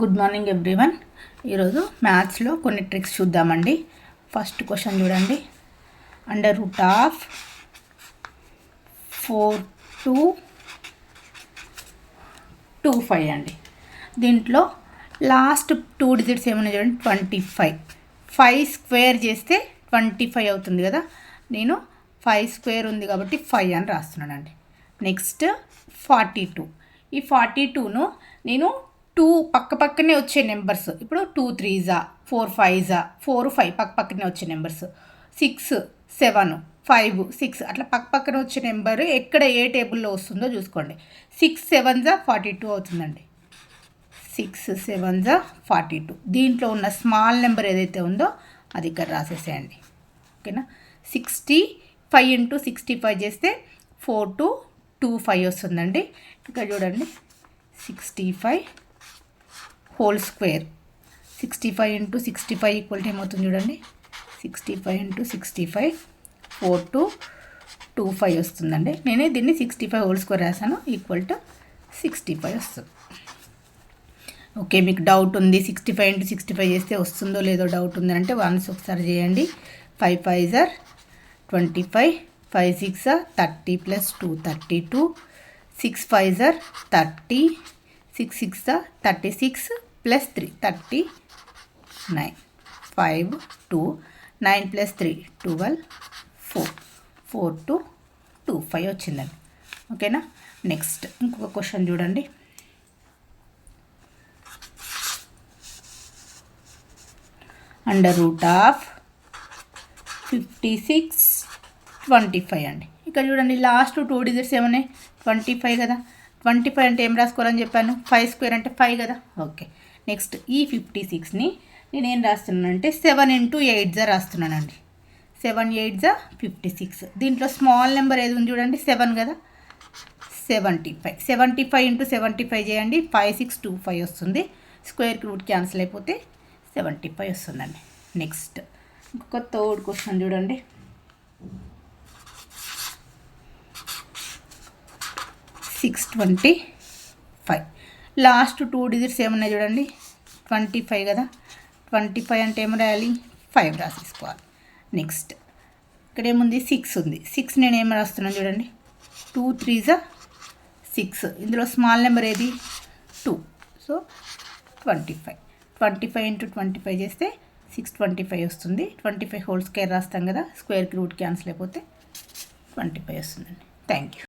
Good morning everyone. ఈరోజు మ్యాథ్స్లో కొన్ని ట్రిక్స్ చూద్దామండి. ఫస్ట్ క్వశ్చన్ చూడండి. అండర్ రూట్ ఆఫ్ 4 to 25 అండి. దీంట్లో లాస్ట్ 2 డిజిట్స్ ఏమైనా చూడండి, 25. 5 స్క్వేర్ చేస్తే 25 అవుతుంది కదా. నేను 5 స్క్వేర్ ఉంది కాబట్టి 5 అని రాస్తున్నానండి. నెక్స్ట్ 42. ఈ 42ను నేను 2 పక్కనే వచ్చే నెంబర్స్. ఇప్పుడు 2 3s 4 5s 4 5 పక్కనే వచ్చే నెంబర్స్. 6 7 5 6 అట్లా పక్కనే వచ్చే నెంబర్ ఎక్కడ ఏ టేబుల్లో వస్తుందో చూసుకోండి. 6 7s 42 అవుతుందండి. 6 7s 42. దీంట్లో ఉన్న స్మాల్ నెంబర్ ఏదైతే ఉందో అది ఇక్కడ రాసేసేయండి. ఓకేనా. 65 into 65 చేస్తే 4 to 25 వస్తుందండి. ఇక్కడ చూడండి, 65 whole square. 65 into 65 equal to ఏమవుతుంది చూడండి, 65 into 65 4 to 25 వస్తుందండి. నేనే దీన్ని 65 హోల్ స్క్వేర్ రాశాను, ఈక్వల్ టు 65 వస్తుంది. ఓకే, మీకు డౌట్ ఉంది 65 into 65 చేస్తే వస్తుందో లేదో డౌట్ ఉంది అంటే వన్స్ ఒకసారి చేయండి. 5 5s 25, 5 6 30 plus 2 32, 6 5s 30, 6 6 36 plus 3 39, 5 2 9 plus 3 12 4 4 to 2 5 వచ్చిందండి. ఓకేనా. నెక్స్ట్ ఇంకొక క్వశ్చన్ చూడండి. అండర్ రూట్ ఆఫ్ 56 25 అండి. ఇక్కడ చూడండి, లాస్ట్ 2 డిజిట్స్ ఏమన్నాయి, 25 కదా. 25 అంటే ఏం రాసుకోవాలని చెప్పాను, 5 స్క్వేర్ అంటే 5 కదా. ఓకే. నెక్స్ట్ ఈ 56ని నేను ఏం రాస్తున్నానంటే 7 into 8s రాస్తున్నానండి. 7 8s 56. దీంట్లో స్మాల్ నెంబర్ ఏది ఉంది చూడండి, 7 కదా. 75. 75 into 75 చేయండి, 5 6 2 5 వస్తుంది. స్క్వేర్కి రూట్ క్యాన్సిల్ అయిపోతే 75 వస్తుందండి. నెక్స్ట్ ఇంకొక థర్డ్ క్వశ్చన్ చూడండి. సిక్స్ 25. లాస్ట్ 2 డిజిట్స్ ఏమన్నాయి చూడండి, 25 కదా. 25 అంటే ఏమి రాయాలి, 5 రాసేసుకోవాలి. నెక్స్ట్ ఇక్కడ ఏముంది, 6 ఉంది. 6 నేను ఏమి రాస్తున్నాను చూడండి, 2 3s 6. ఇందులో స్మాల్ నెంబర్ ఏది, 2. సో 25. 25 into 25 చేస్తే 625 వస్తుంది. 25 హోల్ స్క్వేర్ రాస్తాం కదా, స్క్వేర్కి రూట్ క్యాన్సిల్ అయిపోతే 25 వస్తుందండి. Thank you.